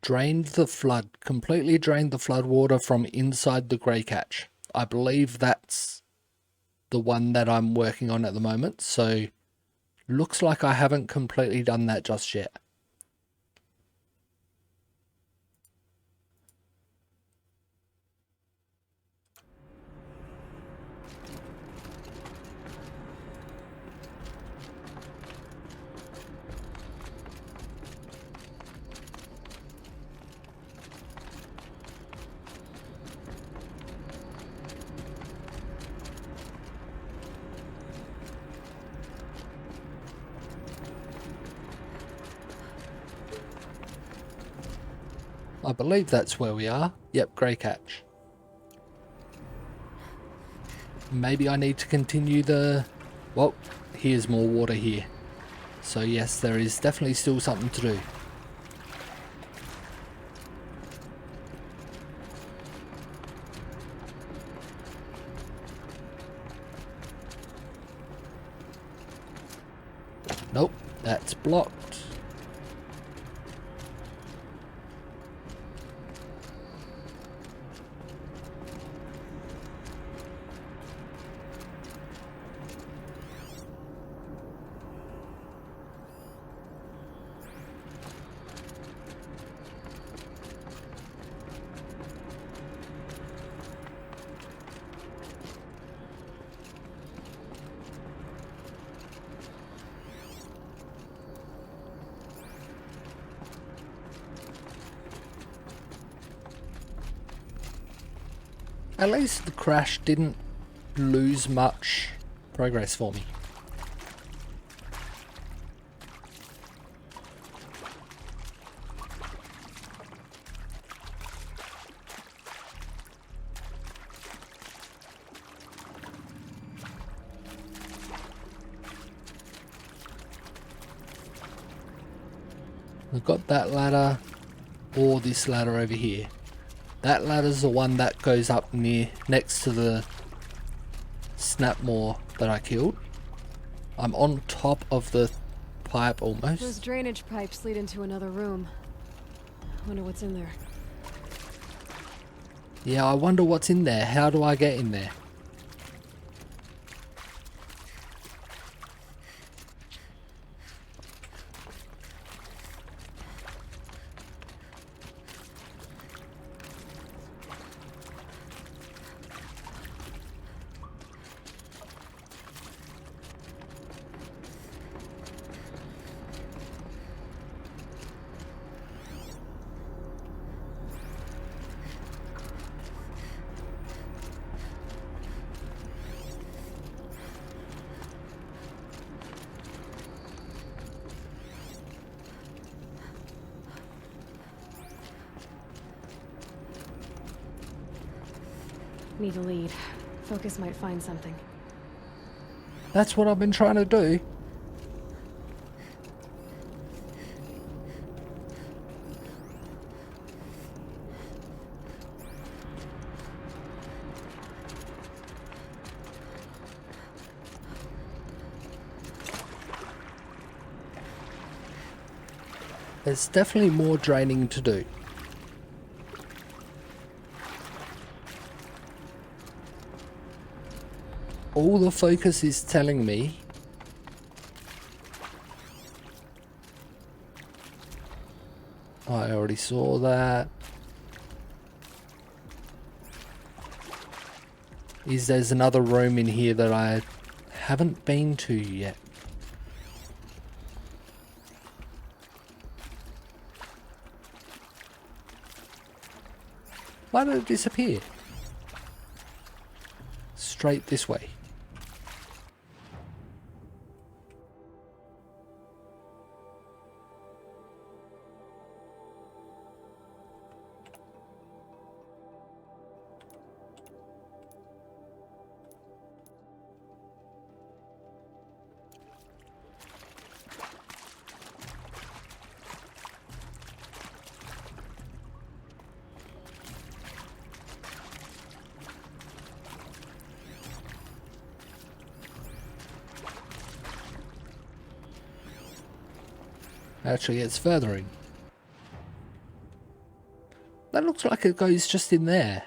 drained the flood, completely drained the flood water from inside the grey catch. I believe that's the one that I'm working on at the moment, so looks like I haven't completely done that just yet. I believe that's where we are. Yep, grey catch. Maybe I need to continue the... Well, here's more water here. So yes, there is definitely still something to do. Nope, that's blocked. At least the crash didn't lose much progress for me. We've got that ladder or this ladder over here. That ladder's the one that goes up next to the snapmore that I killed. I'm on top of the pipe almost. Those drainage pipes lead into another room. I wonder what's in there. Yeah, I wonder what's in there. How do I get in there? Need a lead. Focus might find something. That's what I've been trying to do. There's definitely more draining to do. All the focus is telling me I already saw that. There's another room in here that I haven't been to yet. Why did it disappear? Straight this way. Actually, it's further in. That looks like it goes just in there.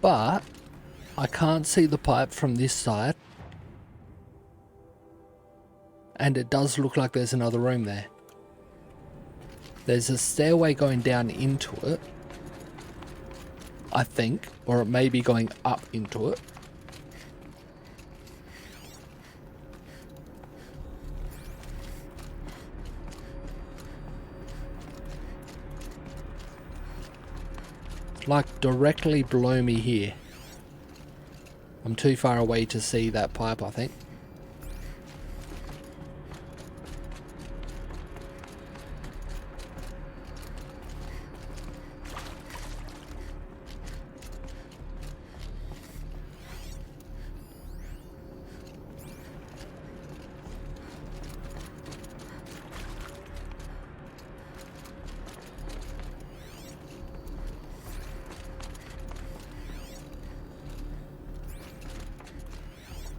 But I can't see the pipe from this side. And it does look like there's another room there. There's a stairway going down into it, I think, or it may be going up into it. Like directly below me here. I'm too far away to see that pipe, I think.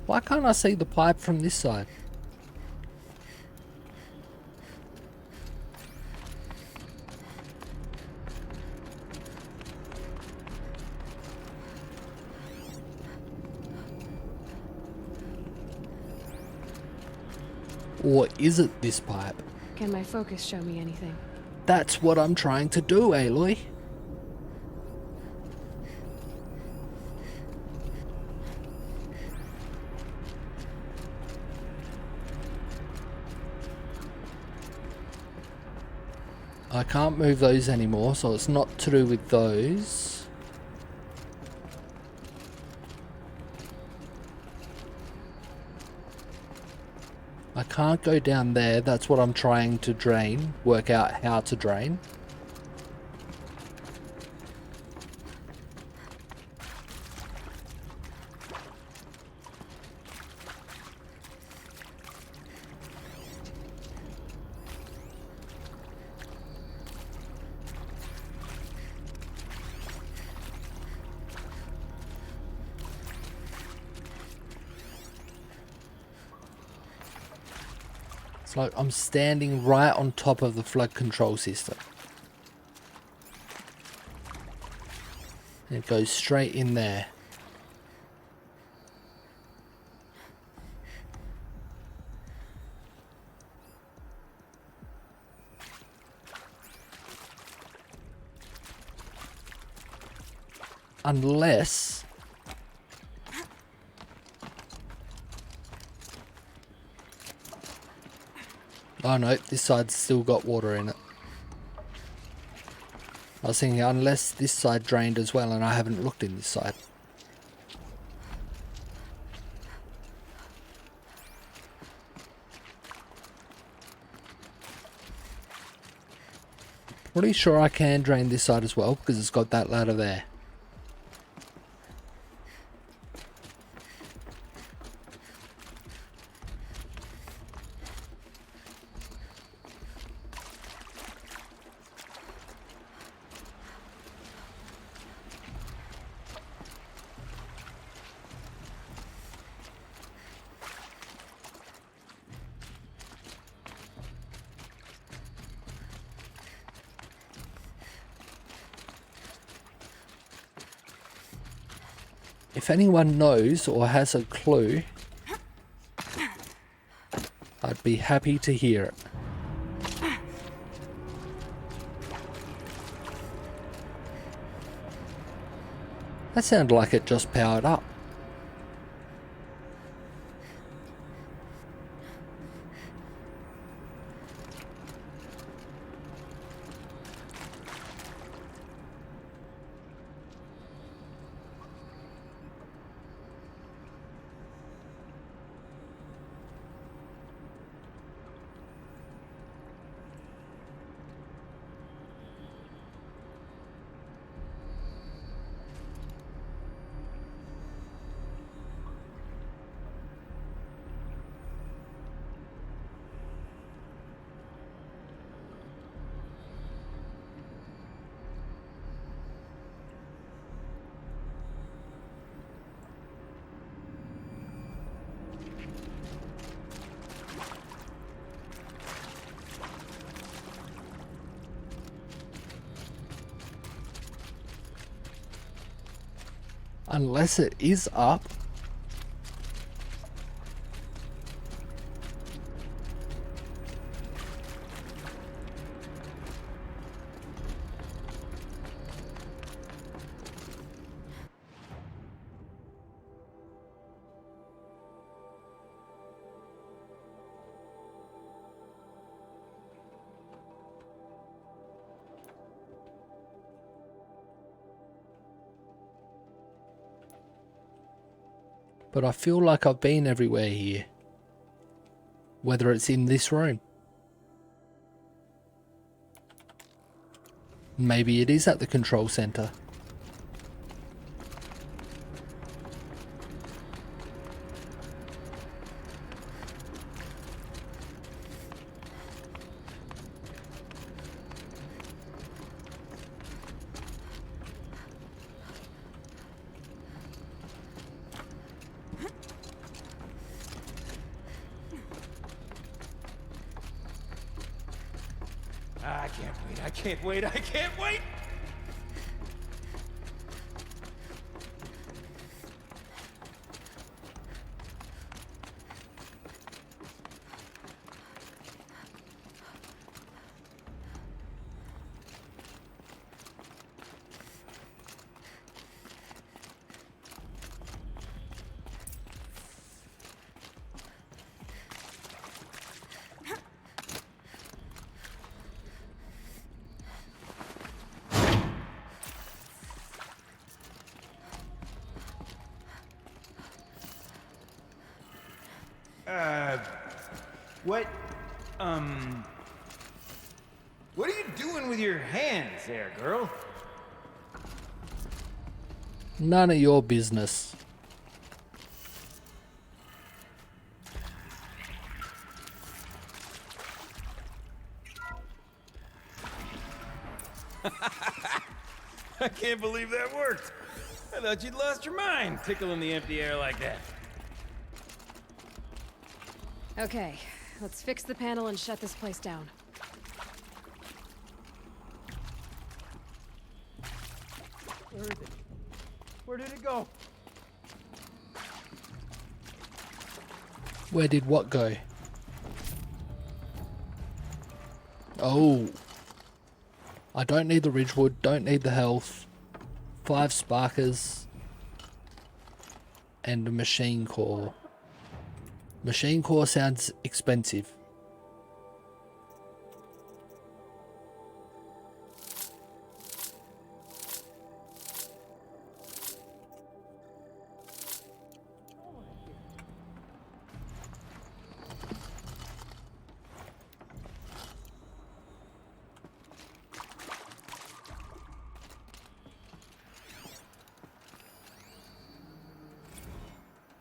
Why can't I see the pipe from this side? Or is it this pipe? Can my focus show me anything? That's what I'm trying to do, Aloy. I can't move those anymore, so it's not to do with those. I can't go down there. That's what I'm trying to drain. Work out how to drain. It's like I'm standing right on top of the flood control system. And it goes straight in there. Unless... Oh no, this side's still got water in it. I was thinking unless this side drained as well, and I haven't looked in this side. Pretty sure I can drain this side as well, because it's got that ladder there. If anyone knows or has a clue, I'd be happy to hear it. That sounded like it just powered up. Unless it is up. But I feel like I've been everywhere here. Whether it's in this room. Maybe it is at the control center. I can't wait, I can't wait, I can't wait! What, what are you doing with your hands there, girl? None of your business. I can't believe that worked. I thought you'd lost your mind, tickling the empty air like that. Okay, let's fix the panel and shut this place down. Where is it? Where did it go? Where did what go? Oh. I don't need the Ridgewood, don't need the health. 5 Sparkers. And a machine core. Machine core sounds expensive.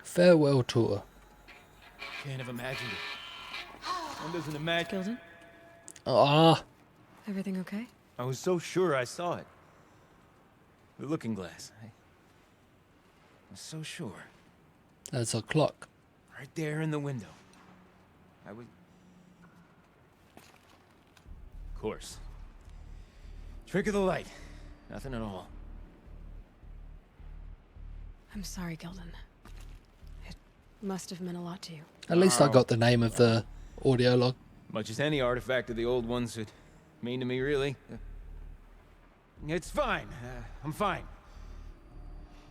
Farewell tour. Can't have imagined it. One doesn't imagine. Gilden? Ah, Everything okay? I was so sure I saw it. The looking glass. I was so sure. there's a clock. Right there in the window. I was... Of course. Trick of the light. Nothing at all. I'm sorry, Gilden. It must have meant a lot to you. At least I Oh. got the name of the audio log. Much as any artifact of the old ones would mean to me, really. It's fine. I'm fine.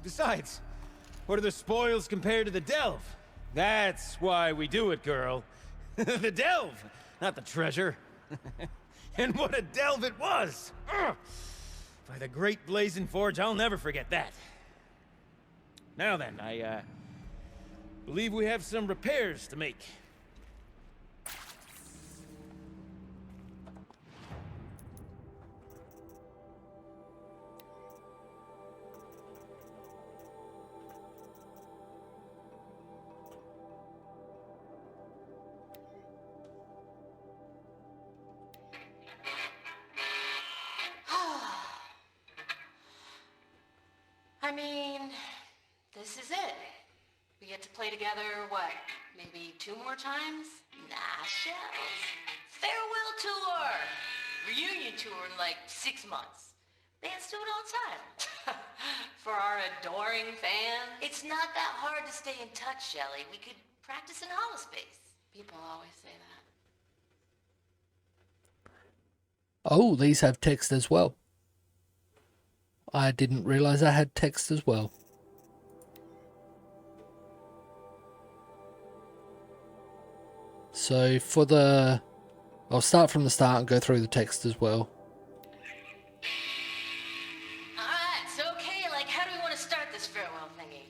Besides, what are the spoils compared to the delve? That's why we do it, girl. The delve, not the treasure. And what a delve it was! Ugh. By the great blazing forge, I'll never forget that. Now then, I believe we have some repairs to make. I mean, this is it. We get to play together, what, maybe 2 more times? Nah, shells. Farewell tour! Reunion tour in like 6 months. Band's doing all the time. For our adoring fans? It's not that hard to stay in touch, Shelley. We could practice in holospace. People always say that. Oh, these have text as well. I didn't realize I had text as well. So for the... I'll start from the start and go through the text as well. Alright, so okay, like how do we want to start this farewell thingy?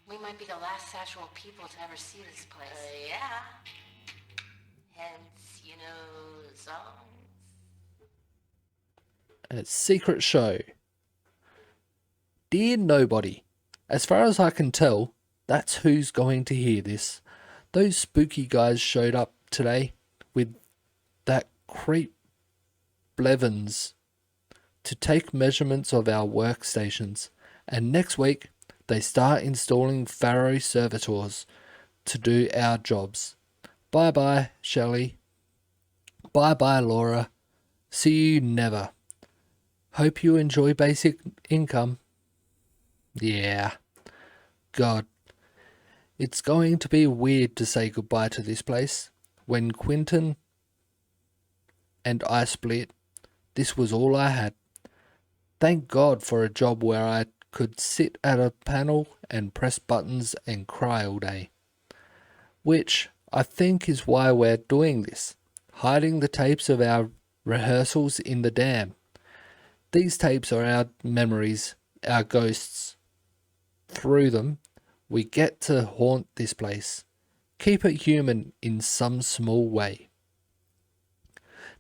We might be the last actual people to ever see this place. Yeah. Hence, you know, songs. It's Secret Show. Dear Nobody, as far as I can tell, that's who's going to hear this. Those spooky guys showed up today with that creep Blevins to take measurements of our workstations, and next week they start installing Pharaoh servitors to do our jobs. Bye bye, Shelley. Bye bye, Laura. See you never. Hope you enjoy basic income. Yeah. God. It's going to be weird to say goodbye to this place. When Quentin and I split, this was all I had. Thank God for a job where I could sit at a panel and press buttons and cry all day. Which I think is why we're doing this. Hiding the tapes of our rehearsals in the dam. These tapes are our memories, our ghosts. Through them, we get to haunt this place. Keep it human in some small way.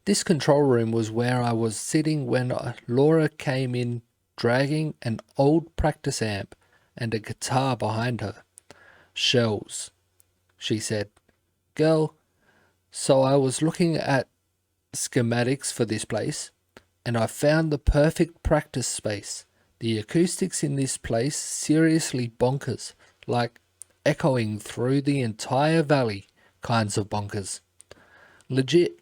This control room was where I was sitting when Laura came in dragging an old practice amp and a guitar behind her. Shells, she said. Girl, so I was looking at schematics for this place, and I found the perfect practice space. The acoustics in this place seriously bonkers, like echoing through the entire valley kinds of bonkers. Legit,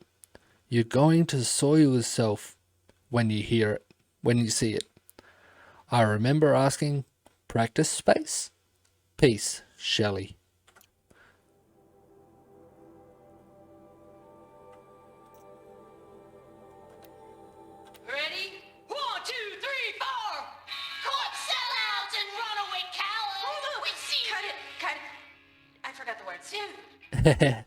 you're going to soil yourself when you hear it, when you see it. I remember asking, practice space? Peace, Shelley. Ready? 1, 2, 3, 4! Court sellouts and runaway cowards! We see Cut it. I forgot the words.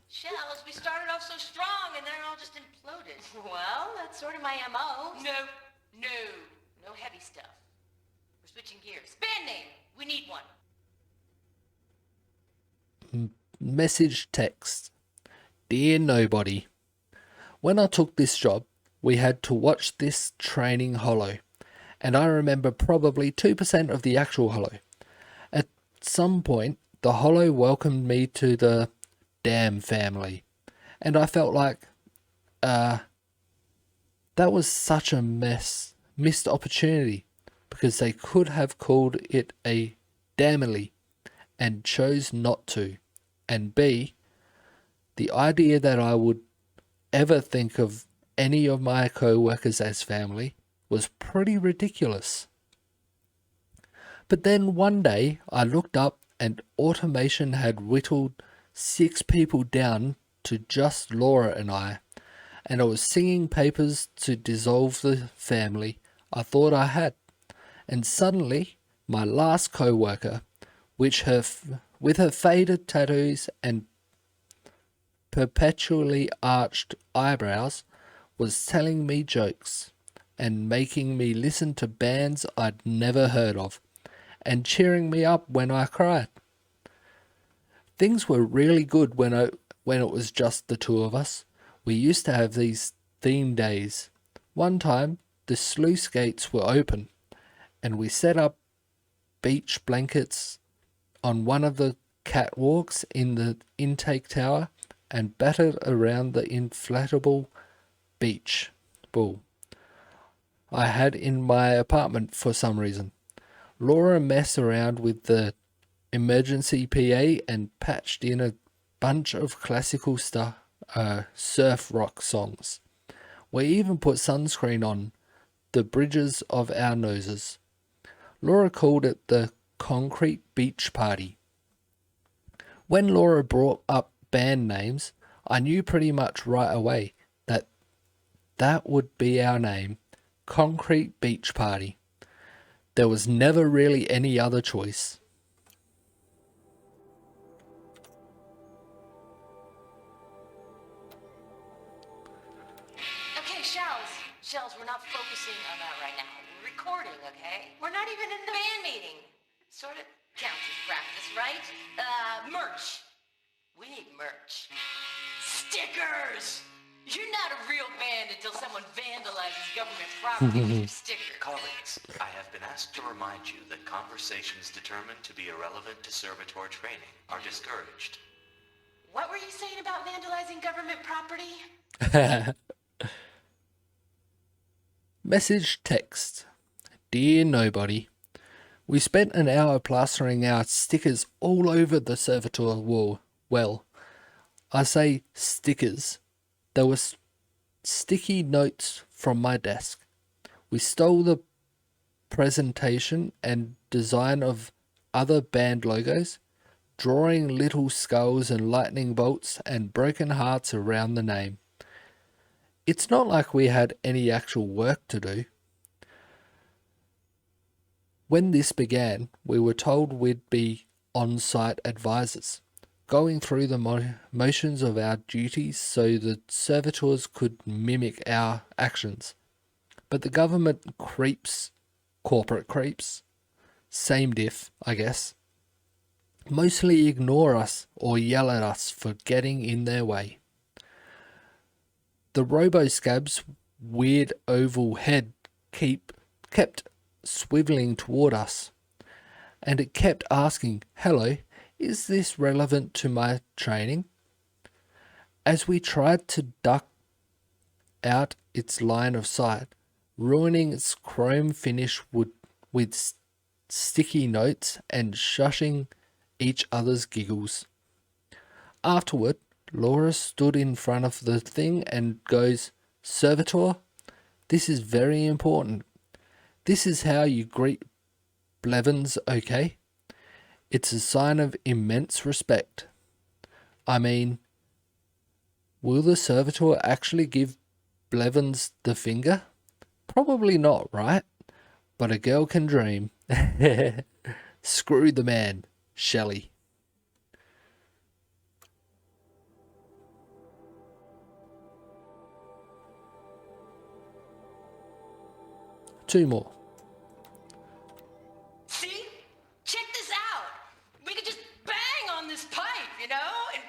Shells, we started off so strong and then it all just imploded. Well, that's sort of my MO. No heavy stuff. We're switching gears. Band name. We need one. Message text. Dear Nobody, when I took this job, we had to watch this training holo, and I remember probably 2% of the actual holo. At some point, the holo welcomed me to the damn family, and I felt like, that was such a missed opportunity, because they could have called it a damily and chose not to. And B, the idea that I would ever think of any of my co-workers as family was pretty ridiculous. But then one day I looked up and automation had whittled 6 people down to just Laura and I was singing papers to dissolve the family I thought I had. And suddenly my last co-worker, with her faded tattoos and perpetually arched eyebrows, was telling me jokes and making me listen to bands I'd never heard of and cheering me up when I cried. Things were really good when it was just the two of us. We used to have these theme days. One time the sluice gates were open and we set up beach blankets on one of the catwalks in the intake tower and battered around the inflatable beach ball I had in my apartment for some reason. Laura messed around with the emergency PA and patched in a bunch of classical surf rock songs. We even put sunscreen on the bridges of our noses. Laura called it the Concrete Beach Party. When Laura brought up band names, I knew pretty much right away that that would be our name, Concrete Beach Party. There was never really any other choice. Okay, Shells, we're not focusing on that right now. We're recording, okay? We're not even in the band meeting. Sort of counts as practice, right? Merch. We need merch. Stickers! You're not a real band until someone vandalizes government property with your sticker. Colleagues, I have been asked to remind you that conversations determined to be irrelevant to servitor training are discouraged. What were you saying about vandalizing government property? Message text. Dear Nobody, we spent an hour plastering our stickers all over the servitor wall. Well, I say stickers. There were sticky notes from my desk. We stole the presentation and design of other band logos, drawing little skulls and lightning bolts and broken hearts around the name. It's not like we had any actual work to do. When this began, we were told we'd be on-site advisors, going through the motions of our duties so the servitors could mimic our actions. But the government creeps, corporate creeps, same diff, I guess, mostly ignore us or yell at us for getting in their way. The robo-scab's weird oval head kept swiveling toward us, and it kept asking, "Hello, is this relevant to my training?" As we tried to duck out its line of sight, ruining its chrome finish with sticky notes and shushing each other's giggles. Afterward, Laura stood in front of the thing and goes, "Servitor, this is very important. This is how you greet Blevins, okay? It's a sign of immense respect. I mean, will the servitor actually give Blevins the finger? Probably not, right? But a girl can dream." Screw the man, Shelley. Two more. See? Check this out. We could just bang on this pipe, you know? And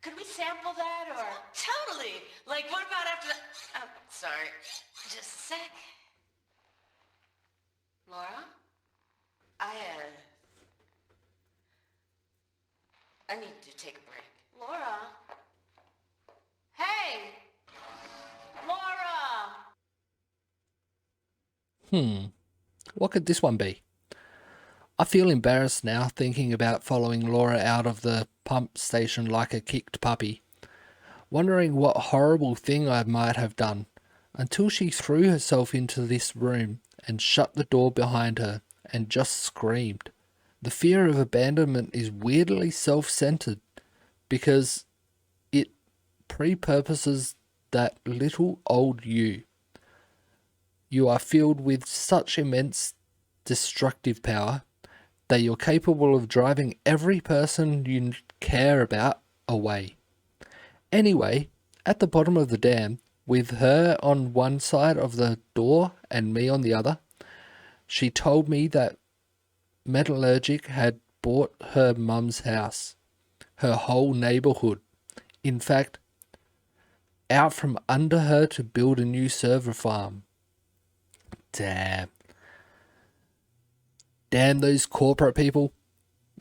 could we sample that or? Totally. Like, what about after that? Oh, sorry. Just a sec. Laura? I need to take a break. Laura? Hey! Laura! What could this one be? I feel embarrassed now thinking about following Laura out of the pump station like a kicked puppy, wondering what horrible thing I might have done, until she threw herself into this room and shut the door behind her and just screamed. The fear of abandonment is weirdly self-centered because it pre-purposes that little old you. You are filled with such immense destructive power that you're capable of driving every person you care about away. Anyway, at the bottom of the dam, with her on one side of the door and me on the other, she told me that Metallurgic had bought her mum's house, her whole neighborhood. In fact, out from under her to build a new server farm. Damn those corporate people.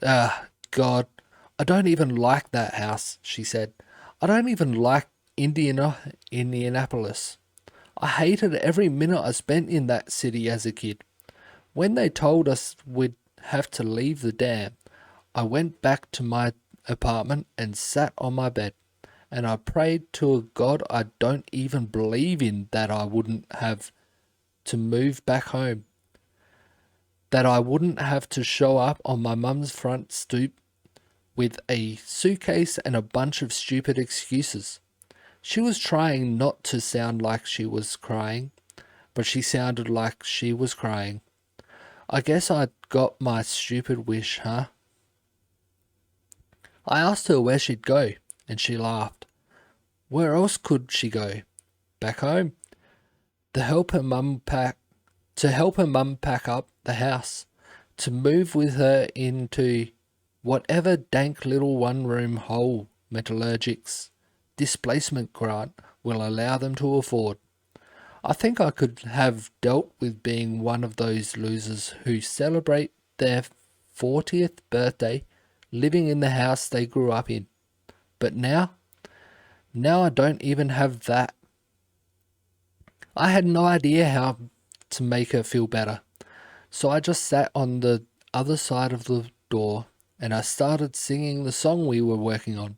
God, I don't even like that house, she said. I don't even like Indianapolis. I hated every minute I spent in that city as a kid. When they told us we'd have to leave the dam, I went back to my apartment and sat on my bed, and I prayed to a God I don't even believe in that I wouldn't have to move back home. that I wouldn't have to show up on my mum's front stoop with a suitcase and a bunch of stupid excuses. She was trying not to sound like she was crying, but she sounded like she was crying. I guess I got my stupid wish, huh? I asked her where she'd go, and she laughed. Where else could she go? Back home? To help her mum pack up the house, to move with her into whatever dank little one-room hole metallurgics displacement grant will allow them to afford. I think I could have dealt with being one of those losers who celebrate their 40th birthday living in the house they grew up in. But now I don't even have that. I had no idea how to make her feel better. So I just sat on the other side of the door and I started singing the song we were working on.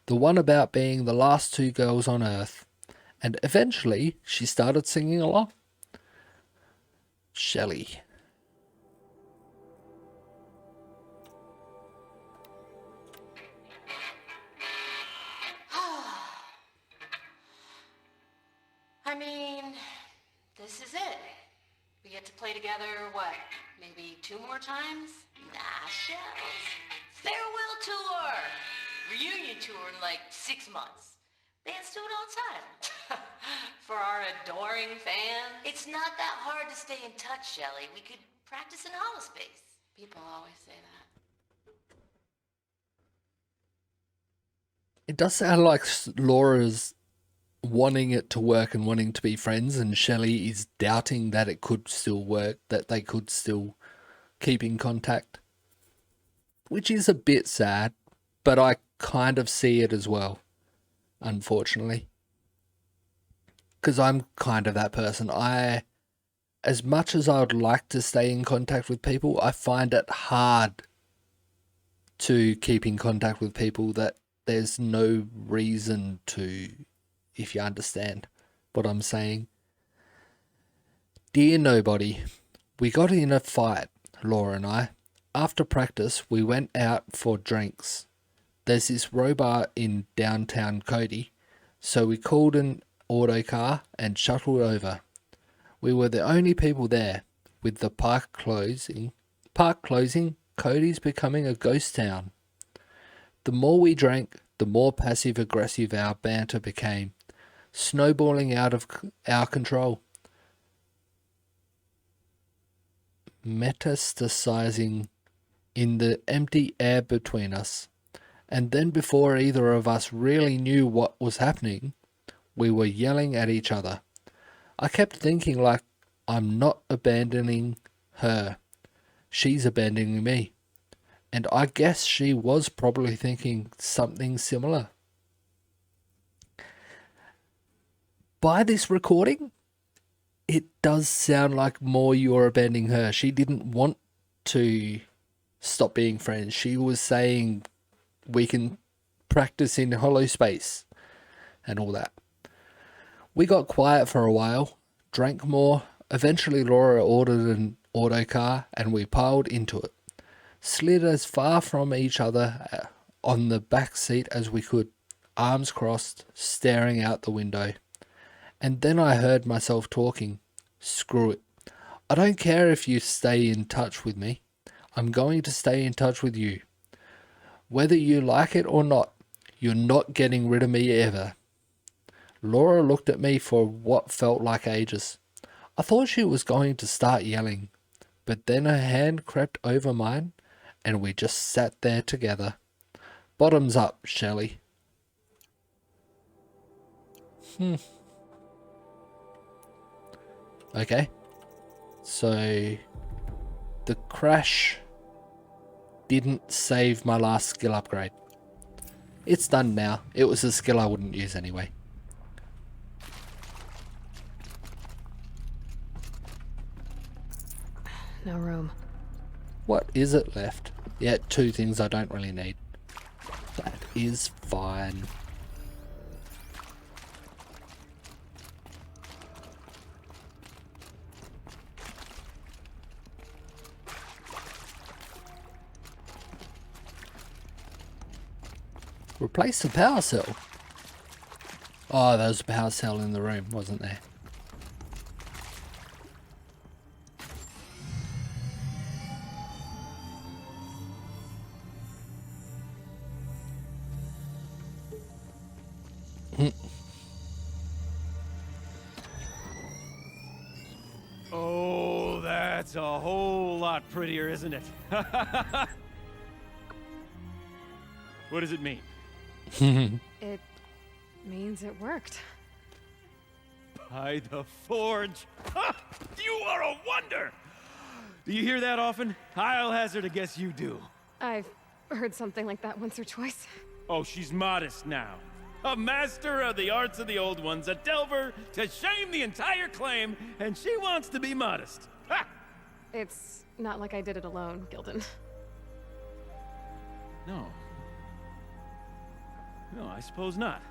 The one about being the last two girls on Earth. And eventually she started singing along. Shelley. I mean, this is it. We get to play together, what, maybe 2 more times? Nah, shells. Farewell tour! Reunion tour in like 6 months. Bands do it all the time. For our adoring fans. It's not that hard to stay in touch, Shelley. We could practice in holospace. People always say that. It does sound like Laura's wanting it to work and wanting to be friends, and Shelley is doubting that it could still work, that they could still keep in contact. Which is a bit sad, but I kind of see it as well, unfortunately. Because I'm kind of that person. As much as I would like to stay in contact with people, I find it hard to keep in contact with people that there's no reason to, if you understand what I'm saying. Dear Nobody, we got in a fight, Laura and I. After practice, we went out for drinks. There's this row bar in downtown Cody, so we called an auto car and shuttled over. We were the only people there. With the park closing, Cody's becoming a ghost town. The more we drank, the more passive-aggressive our banter became, snowballing out of our control, metastasizing in the empty air between us. And then before either of us really knew what was happening, we were yelling at each other. I kept thinking, like, I'm not abandoning her. She's abandoning me. And I guess she was probably thinking something similar. By this recording, it does sound like more you're abandoning her. She didn't want to stop being friends. She was saying we can practice in hollow space and all that. We got quiet for a while, drank more. Eventually Laura ordered an auto car and we piled into it. Slid as far from each other on the back seat as we could, arms crossed, staring out the window. And then I heard myself talking. Screw it. I don't care if you stay in touch with me. I'm going to stay in touch with you. Whether you like it or not, you're not getting rid of me ever. Laura looked at me for what felt like ages. I thought she was going to start yelling, but then her hand crept over mine and we just sat there together. Bottoms up, Shelley. Okay. So the crash didn't save my last skill upgrade. It's done now. It was a skill I wouldn't use anyway. No room. What is it left? Yeah, 2 things I don't really need. That is fine. Replace the power cell. Oh, there was a power cell in the room, wasn't there? Oh, that's a whole lot prettier, isn't it? What does it mean? It means it worked. By the forge. You are a wonder! Do you hear that often? I'll hazard a guess you do. I've heard something like that once or twice. Oh, she's modest now. A master of the arts of the old ones, a delver to shame the entire claim, and she wants to be modest. Ha! It's not like I did it alone, Gildan. No. No, I suppose not.